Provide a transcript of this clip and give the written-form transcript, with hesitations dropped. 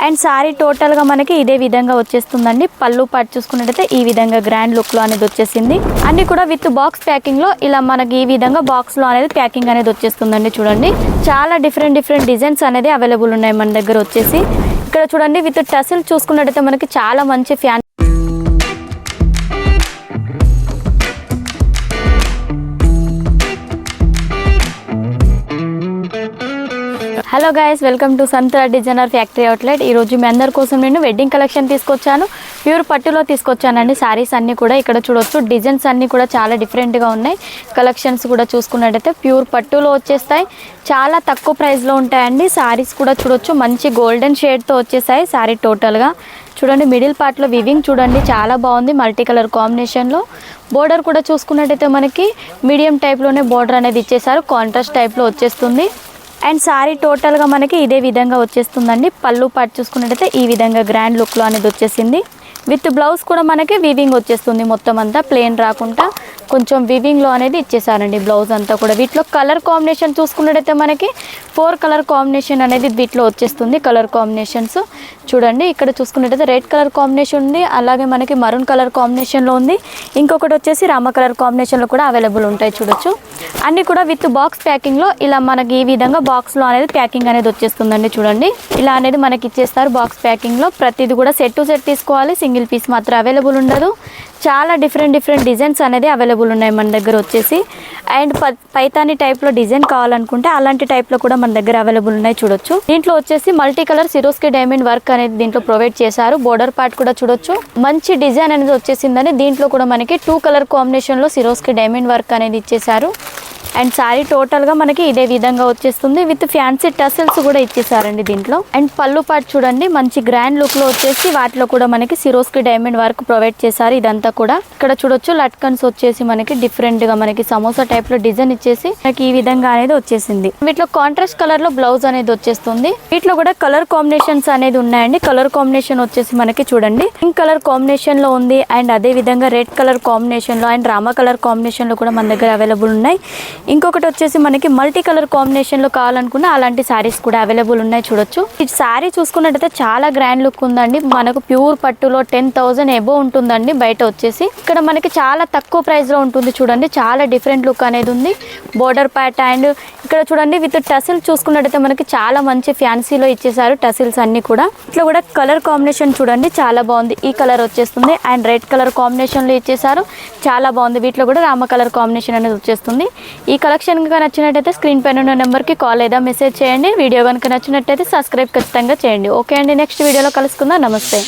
And sorry టోటల్గా మనకి ఇదే విధంగా వచ్చేస్తుందండి. పళ్ళు పాటు చూసుకున్నట్టయితే ఈ విధంగా గ్రాండ్ లుక్లో అనేది వచ్చేసింది. అన్నీ కూడా విత్ బాక్స్ ప్యాకింగ్లో ఇలా మనకి ఈ విధంగా బాక్స్లో అనేది ప్యాకింగ్ అనేది వచ్చేస్తుందండి. చూడండి చాలా డిఫరెంట్ డిజైన్స్ అనేది అవైలబుల్ ఉన్నాయి మన దగ్గర వచ్చేసి. ఇక్కడ చూడండి విత్ టసిల్ చూసుకున్నట్టయితే మనకి చాలా మంచి fan. Hello guys, welcome to Santhara designer factory outlet. ఈరోజు మీ అందరి కోసం నేను వెడ్డింగ్ కలెక్షన్ తీసుకొచ్చాను. ప్యూర్ పట్టులో తీసుకొచ్చానండి. శారీస్ అన్నీ కూడా ఇక్కడ చూడొచ్చు. డిజైన్స్ అన్నీ కూడా చాలా డిఫరెంట్గా ఉన్నాయి. కలెక్షన్స్ కూడా చూసుకున్నట్టయితే ప్యూర్ పట్టులో వచ్చేస్తాయి. చాలా తక్కువ ప్రైస్లో ఉంటాయండి. శారీస్ కూడా చూడొచ్చు. మంచి గోల్డెన్ షేడ్తో వచ్చేసాయి శారీ టోటల్గా. చూడండి మిడిల్ పార్ట్లో వివింగ్ చూడండి చాలా బాగుంది. మల్టీ కలర్ కాంబినేషన్లో బోర్డర్ కూడా చూసుకున్నట్టయితే మనకి మీడియం టైప్లోనే బోర్డర్ అనేది ఇచ్చేసారు. కాంట్రాస్ట్ టైప్లో వచ్చేస్తుంది. అండ్ సారీ టోటల్గా మనకి ఇదే విధంగా వచ్చేస్తుందండి. పళ్ళు పాటు చూసుకున్నట్టయితే ఈ విధంగా గ్రాండ్ లుక్లో అనేది వచ్చేసింది. విత్ బ్లౌజ్ కూడా మనకి వివింగ్ వచ్చేస్తుంది. మొత్తం అంతా ప్లెయిన్ రాకుండా కొంచెం వివింగ్లో అనేది ఇచ్చేసారండి బ్లౌజ్ అంతా కూడా. వీటిలో కలర్ కాంబినేషన్ చూసుకున్నట్టయితే మనకి 4 కలర్ కాంబినేషన్ అనేది వీటిలో వచ్చేస్తుంది. కలర్ కాంబినేషన్స్ చూడండి ఇక్కడ చూసుకున్నట్టయితే రెడ్ కలర్ కాంబినేషన్ ఉంది, అలాగే మనకి మరూన్ కలర్ కాంబినేషన్లో ఉంది. ఇంకొకటి వచ్చేసి రామ కలర్ కాంబినేషన్లో కూడా అవైలబుల్ ఉంటాయి చూడొచ్చు. అన్నీ కూడా విత్ బాక్స్ ప్యాకింగ్లో ఇలా మనకి ఈ విధంగా బాక్స్లో అనేది ప్యాకింగ్ అనేది వచ్చేస్తుందండి. చూడండి ఇలా అనేది మనకి ఇచ్చేస్తారు బాక్స్ ప్యాకింగ్లో. ప్రతిది కూడా సెట్ టు సెట్ తీసుకోవాలి, సింగిల్ పీస్ మాత్రం అవైలబుల్ ఉండదు. చాలా డిఫరెంట్ డిజైన్స్ అనేది అవైలబుల్ ఉన్నాయి మన దగ్గర వచ్చేసి. అండ్ పైతాని టైప్లో డిజైన్ కావాలనుకుంటే అలాంటి టైప్లో కూడా మన దగ్గర అవైలబుల్ ఉన్నాయి చూడొచ్చు. దీంట్లో వచ్చేసి multi colour Swarovski diamond work అనేది దీంట్లో ప్రొవైడ్ చేశారు. బోర్డర్ పార్ట్ కూడా చూడొచ్చు. మంచి డిజైన్ అనేది వచ్చేసిందని దీంట్లో కూడా మనకి 2 కలర్ కాంబినేషన్లో సిరోస్కి డైమండ్ వర్క్ అనేది ఇచ్చేసారు. అండ్ శారీ టోటల్గా మనకి ఇదే విధంగా వచ్చేస్తుంది. విత్ ఫ్యాన్సీ టసిల్స్ కూడా ఇచ్చేసారండి దీంట్లో. అండ్ పళ్ళు పాటు చూడండి మంచి గ్రాండ్ లుక్లో వచ్చేసి వాటిలో కూడా మనకి సిరోస్కి డైమండ్ వర్క్ ప్రొవైడ్ చేశారు. ఇదంతా కూడా ఇక్కడ చూడొచ్చు. లట్కన్స్ వచ్చేసి మనకి డిఫరెంట్గా మనకి సమోసా టైప్లో డిజైన్ ఇచ్చేసి మనకి ఈ విధంగా అనేది వచ్చేసింది. వీటిలో కాంట్రాస్ట్ కలర్లో బ్లౌజ్ అనేది వచ్చేస్తుంది. వీటిలో కూడా కలర్ కాంబినేషన్స్ అనేది ఉన్నాయండి. కలర్ కాంబినేషన్ వచ్చేసి మనకి చూడండి పింక్ కలర్ కాంబినేషన్లో ఉంది. అండ్ అదే విధంగా రెడ్ కలర్ కాంబినేషన్లో అండ్ రామా కలర్ కాంబినేషన్లో కూడా మన దగ్గర అవైలబుల్ ఉన్నాయి. ఇంకొకటి వచ్చేసి మనకి మల్టీ కలర్ కాంబినేషన్లో కావాలనుకున్న అలాంటి శారీస్ కూడా అవైలబుల్ ఉన్నాయి చూడొచ్చు. ఈ శారీ చూసుకున్నట్టయితే చాలా గ్రాండ్ లుక్ ఉందండి. మనకు ప్యూర్ పట్టులో 10,000 ఎబో ఉంటుందండి బయట వచ్చేసి. ఇక్కడ మనకి చాలా తక్కువ ప్రైస్లో ఉంటుంది చూడండి. చాలా డిఫరెంట్ లుక్ అనేది ఉంది. బోర్డర్ ప్యాట్ అండ్ ఇక్కడ చూడండి విత్ టసిల్ చూసుకున్నట్టయితే మనకి చాలా మంచి ఫ్యాన్సీలో ఇచ్చేసారు టసిల్స్ అన్నీ కూడా. ఇట్లా కూడా కలర్ కాంబినేషన్ చూడండి చాలా బాగుంది. ఈ కలర్ వచ్చేస్తుంది అండ్ రెడ్ కలర్ కాంబినేషన్లో ఇచ్చేసారు. చాలా బాగుంది. వీటిలో కూడా రామ కలర్ కాంబినేషన్ అనేది వచ్చేస్తుంది. ఈ కలెక్షన్ కనుక నచ్చినట్టయితే స్క్రీన్ పైన ఉన్న నెంబర్కి కాల్ లేదా మెసేజ్ చేయండి. వీడియో కనుక నచ్చినట్టయితే సబ్స్క్రైబ్ ఖచ్చితంగా చేయండి. ఓకే అండి, నెక్స్ట్ వీడియోలో కలుసుకుందాం. నమస్తే.